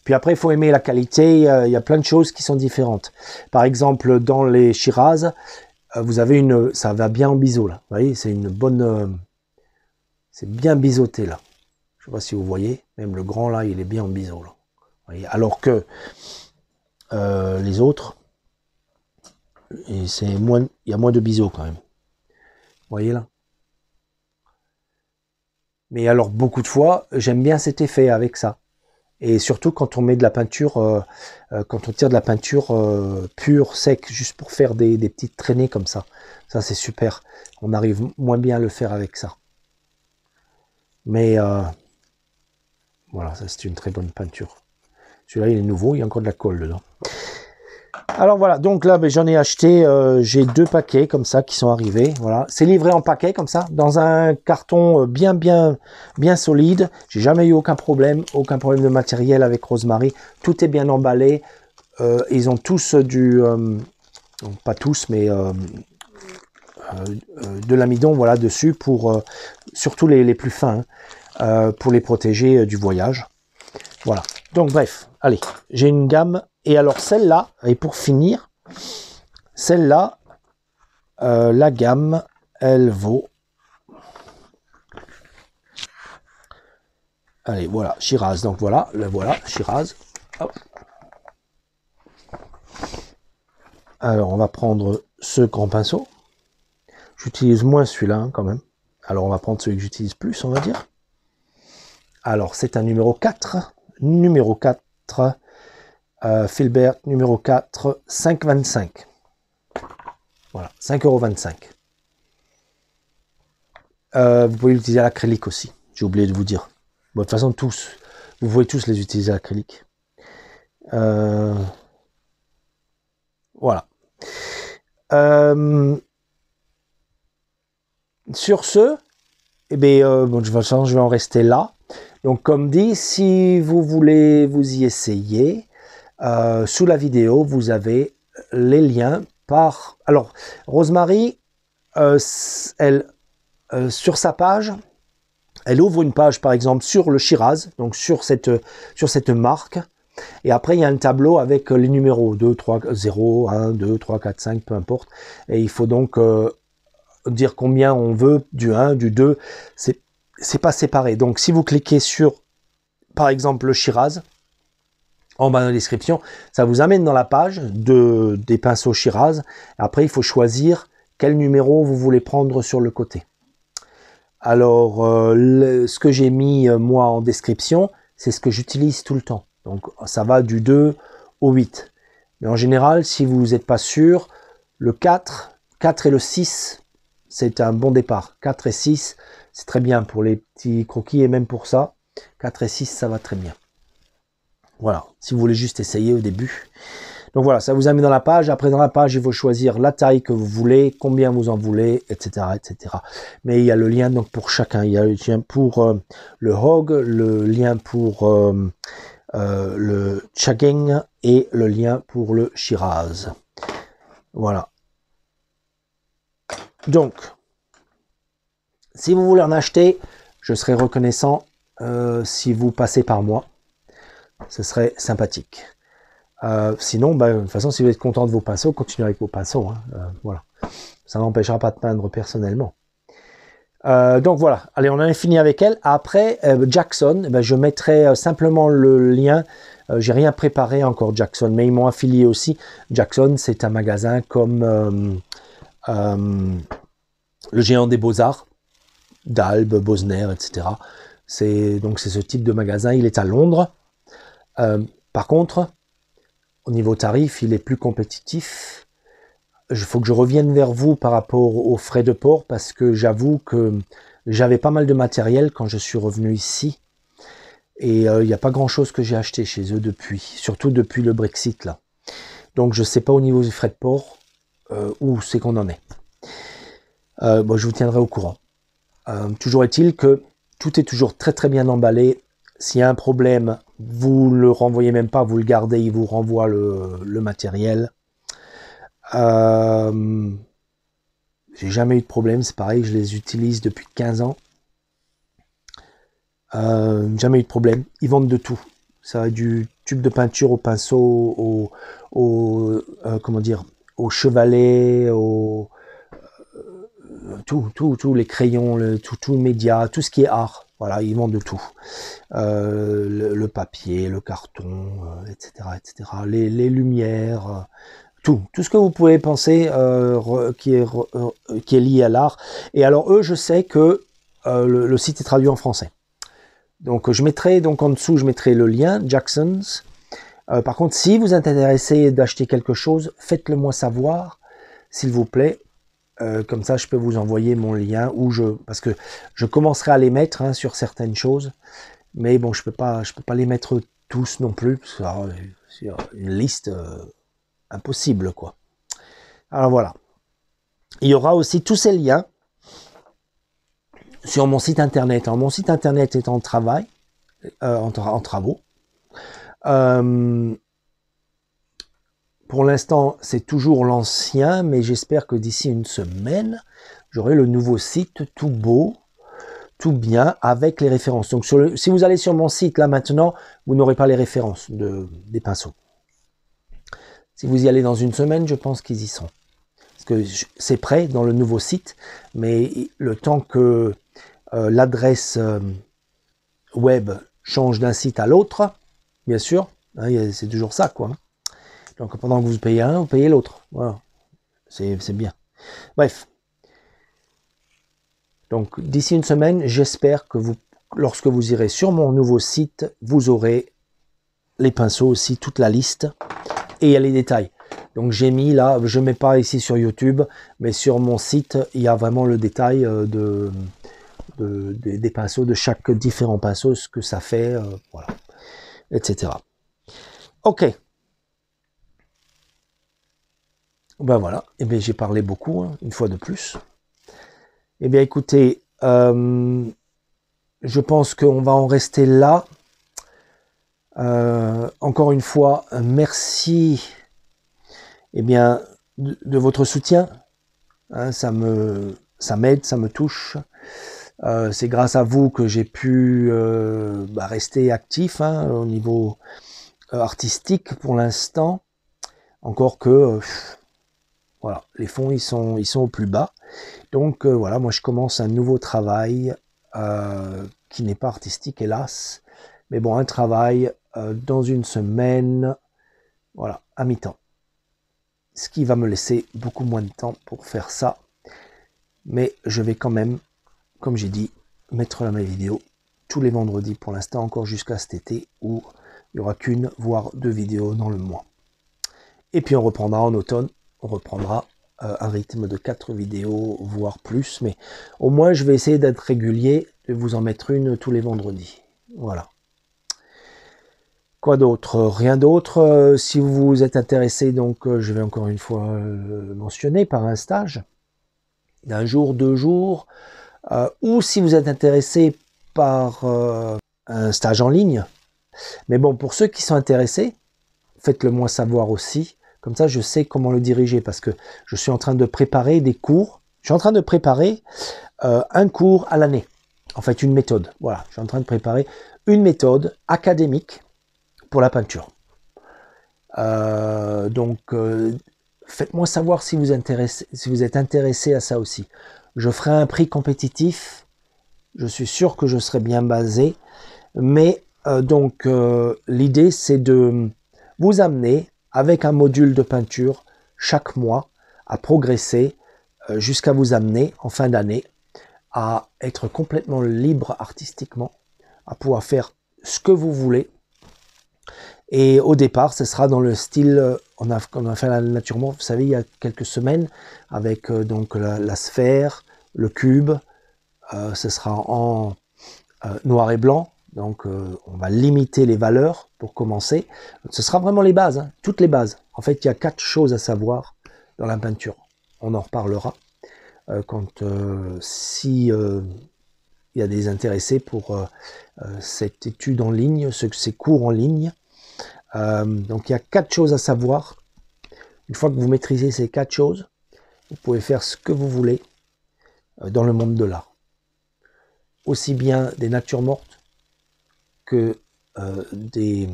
Puis après, il faut aimer la qualité, il y a plein de choses qui sont différentes. Par exemple, dans les Shiraz, vous avez ça va bien en biseau, là. Vous voyez, c'est une bonne... c'est bien biseauté, là. Je sais pas si vous voyez, même le grand, là, il est bien en biseau, là. Vous voyez, alors que les autres, il y a moins de biseau, quand même. Vous voyez, là. Mais alors, beaucoup de fois, j'aime bien cet effet avec ça. Et surtout quand on met de la peinture, quand on tire de la peinture pure, sec, juste pour faire des petites traînées comme ça. Ça, c'est super. On arrive moins bien à le faire avec ça. Mais voilà, ça c'est une très bonne peinture. Celui-là, il est nouveau, il y a encore de la colle dedans. Alors voilà, donc là, j'en ai acheté, j'ai 2 paquets comme ça qui sont arrivés. Voilà, c'est livré en paquet comme ça, dans un carton bien solide. J'ai jamais eu aucun problème de matériel avec Rosemary. Tout est bien emballé. Ils ont tous pas tous, mais de l'amidon, voilà, dessus pour surtout les plus fins, pour les protéger du voyage. Voilà. Donc bref, allez, j'ai une gamme. Et alors celle-là, et pour finir, celle-là, la gamme, elle vaut... Allez, voilà, Shiraz. Donc voilà, le voilà, Shiraz. Hop. Alors on va prendre ce grand pinceau. J'utilise moins celui-là hein, quand même. Alors on va prendre celui que j'utilise plus, on va dire. Alors c'est un numéro 4. Numéro 4. Filbert numéro 4, 5,25. Voilà, 5,25 €. Vous pouvez l'utiliser à l'acrylique aussi. J'ai oublié de vous dire. Bon, de toute façon, vous pouvez tous les utiliser à l'acrylique. Voilà. Sur ce, eh bien, bon, de toute façon, je vais en rester là. Donc, comme dit, si vous voulez vous y essayer, sous la vidéo, vous avez les liens par... Alors, Rosemary, elle, sur sa page, elle ouvre une page, par exemple, sur le Shiraz, donc sur cette marque. Et après, il y a un tableau avec les numéros 2, 3, 0, 1, 2, 3, 4, 5, peu importe. Et il faut donc dire combien on veut du 1, du 2. C'est pas séparé. Donc, si vous cliquez sur, par exemple, le Shiraz, en bas dans la description, ça vous amène dans la page des pinceaux Shiraz. Après, il faut choisir quel numéro vous voulez prendre sur le côté. Alors, ce que j'ai mis moi en description, c'est ce que j'utilise tout le temps. Donc, ça va du 2 au 8. Mais en général, si vous n'êtes pas sûr, le 4 et le 6, c'est un bon départ. 4 et 6, c'est très bien pour les petits croquis et même pour ça. 4 et 6, ça va très bien. Voilà, si vous voulez juste essayer au début. Donc voilà, ça vous amène dans la page. Après, dans la page, il faut choisir la taille que vous voulez, combien vous en voulez, etc., etc. Mais il y a le lien donc pour chacun. Il y a le lien pour le Hog, le lien pour le Chageng et le lien pour le Shiraz. Voilà. Donc, si vous voulez en acheter, je serai reconnaissant si vous passez par moi. Ce serait sympathique. Sinon, de toute façon, si vous êtes content de vos pinceaux, continuez avec vos pinceaux. Hein, voilà. Ça n'empêchera pas de peindre personnellement. Donc voilà, allez, on en a fini avec elle. Après, Jackson, je mettrai simplement le lien. J'ai rien préparé encore Jackson, mais ils m'ont affilié aussi. Jackson, c'est un magasin comme le Géant des Beaux-Arts, d'Albe, Bosner, etc. Donc c'est ce type de magasin. Il est à Londres. Par contre, au niveau tarif, il est plus compétitif. Il faut que je revienne vers vous par rapport aux frais de port parce que j'avoue que j'avais pas mal de matériel quand je suis revenu ici. Et il n'y a pas grand chose que j'ai acheté chez eux depuis, surtout depuis le Brexit là. Donc je ne sais pas au niveau des frais de port où c'est qu'on en est. Bon, je vous tiendrai au courant. Toujours est-il que tout est toujours très très bien emballé. S'il y a un problème, vous ne le renvoyez même pas, vous le gardez, il vous renvoie le matériel. J'ai jamais eu de problème, c'est pareil, je les utilise depuis 15 ans. Jamais eu de problème. Ils vendent de tout. Ça va du tube de peinture au pinceau, comment dire, au chevalet, tous les crayons, tout le média, tout ce qui est art. Voilà, ils vendent de tout. Le papier, le carton, etc., etc. Les lumières, tout ce que vous pouvez penser qui est lié à l'art. Et alors eux, je sais que le site est traduit en français. Donc je mettrai donc en dessous, je mettrai le lien Jackson's. Par contre, si vous êtes intéressé d'acheter quelque chose, faites-le moi savoir, s'il vous plaît. Comme ça, je peux vous envoyer mon lien parce que je commencerai à les mettre hein, sur certaines choses, mais bon, je peux pas les mettre tous non plus, parce que c'est une liste impossible quoi. Alors voilà. Il y aura aussi tous ces liens sur mon site internet. Alors, mon site internet est en travail, en travaux. Pour l'instant, c'est toujours l'ancien, mais j'espère que d'ici une semaine, j'aurai le nouveau site tout beau, tout bien, avec les références. Donc, si vous allez sur mon site, là maintenant, vous n'aurez pas les références des pinceaux. Si vous y allez dans une semaine, je pense qu'ils y sont. Parce que c'est prêt dans le nouveau site, mais le temps que l'adresse web change d'un site à l'autre, bien sûr, hein, c'est toujours ça, quoi. Donc pendant que vous payez un, vous payez l'autre. Voilà, c'est bien. Bref. Donc d'ici une semaine, j'espère que lorsque vous irez sur mon nouveau site, vous aurez les pinceaux aussi, toute la liste, et il y a les détails. Donc j'ai mis là, je ne mets pas ici sur YouTube, mais sur mon site, il y a vraiment le détail des pinceaux, de chaque différent pinceau, ce que ça fait, voilà, etc. Ok. Ben voilà, et bien j'ai parlé beaucoup, hein, une fois de plus. Eh bien écoutez, je pense qu'on va en rester là. Encore une fois, merci eh bien, de votre soutien. Hein, ça m'aide, ça me touche. C'est grâce à vous que j'ai pu rester actif hein, au niveau artistique pour l'instant. Encore que voilà, les fonds ils sont au plus bas. Donc voilà, moi je commence un nouveau travail qui n'est pas artistique hélas, mais bon un travail dans une semaine, voilà, à mi-temps. Ce qui va me laisser beaucoup moins de temps pour faire ça, mais je vais quand même, comme j'ai dit, mettre là mes vidéos tous les vendredis pour l'instant, encore jusqu'à cet été où il n'y aura qu'une voire 2 vidéos dans le mois. Et puis on reprendra en automne, on reprendra un rythme de 4 vidéos, voire plus, mais au moins je vais essayer d'être régulier, de vous en mettre une tous les vendredis. Voilà. Quoi d'autre? Rien d'autre. Si vous êtes intéressé, donc je vais encore une fois mentionner par un stage d'un jour, 2 jours, ou si vous êtes intéressé par un stage en ligne. Mais bon, pour ceux qui sont intéressés, faites-le moi savoir aussi. Comme ça, je sais comment le diriger parce que je suis en train de préparer des cours. Je suis en train de préparer un cours à l'année. En fait, une méthode. Voilà, je suis en train de préparer une méthode académique pour la peinture. Donc, faites-moi savoir si vous êtes intéressé à ça aussi. Je ferai un prix compétitif. Je suis sûr que je serai bien basé. Mais donc, l'idée, c'est de vous amener avec un module de peinture chaque mois à progresser jusqu'à vous amener en fin d'année à être complètement libre artistiquement, à pouvoir faire ce que vous voulez. Et au départ, ce sera dans le style, on a fait la nature morte, vous savez, il y a quelques semaines, avec donc la sphère, le cube, ce sera en noir et blanc. Donc on va limiter les valeurs pour commencer. Ce sera vraiment les bases, hein, toutes les bases. En fait, il y a 4 choses à savoir dans la peinture. On en reparlera si il y a des intéressés pour cette étude en ligne, ces cours en ligne. Donc il y a 4 choses à savoir. Une fois que vous maîtrisez ces 4 choses, vous pouvez faire ce que vous voulez dans le monde de l'art. Aussi bien des natures mortes que des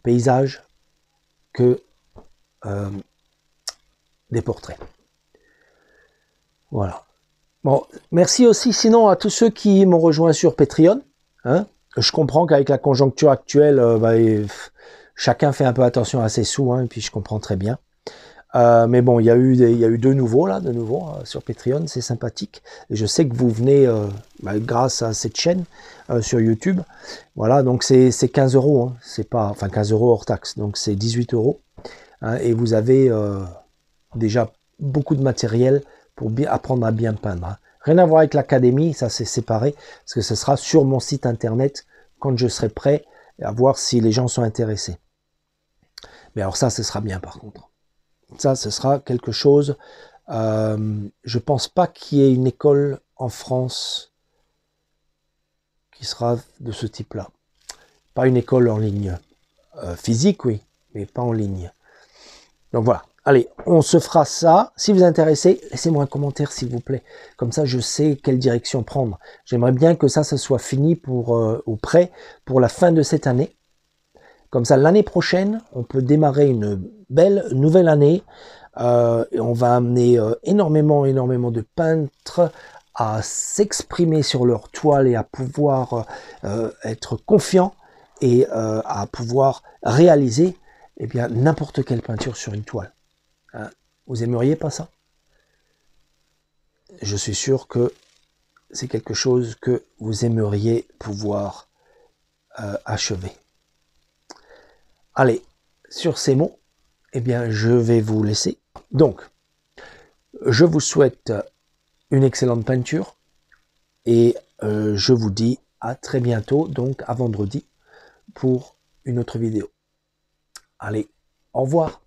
paysages, que des portraits. Voilà. Bon, merci aussi sinon à tous ceux qui m'ont rejoint sur Patreon. Hein. Je comprends qu'avec la conjoncture actuelle, chacun fait un peu attention à ses sous, hein, et puis je comprends très bien. Mais bon, il y a eu deux nouveaux là, sur Patreon, c'est sympathique. Et je sais que vous venez grâce à cette chaîne sur YouTube. Voilà, donc c'est 15 €, hein, c'est pas, enfin 15 € hors taxe, donc c'est 18 €. Hein, et vous avez déjà beaucoup de matériel pour bien apprendre à bien peindre. Hein. Rien à voir avec l'académie, ça c'est séparé, parce que ce sera sur mon site internet quand je serai prêt à voir si les gens sont intéressés. Mais alors ça, ce sera bien par contre. Ça, ce sera quelque chose. Je pense pas qu'il y ait une école en France qui sera de ce type-là. Pas une école en ligne. Physique, oui, mais pas en ligne. Donc voilà. Allez, on se fera ça. Si vous êtes intéressé, laissez-moi un commentaire, s'il vous plaît. Comme ça, je sais quelle direction prendre. J'aimerais bien que ça soit fini ou prêt pour la fin de cette année. Comme ça, l'année prochaine, on peut démarrer une belle nouvelle année. Et on va amener énormément de peintres à s'exprimer sur leur toile et à pouvoir être confiants et à pouvoir réaliser n'importe quelle peinture sur une toile. Hein. Vous aimeriez pas ça? Je suis sûr que c'est quelque chose que vous aimeriez pouvoir achever. Allez, sur ces mots, je vais vous laisser. Donc, je vous souhaite une excellente peinture et je vous dis à très bientôt, donc à vendredi, pour une autre vidéo. Allez, au revoir.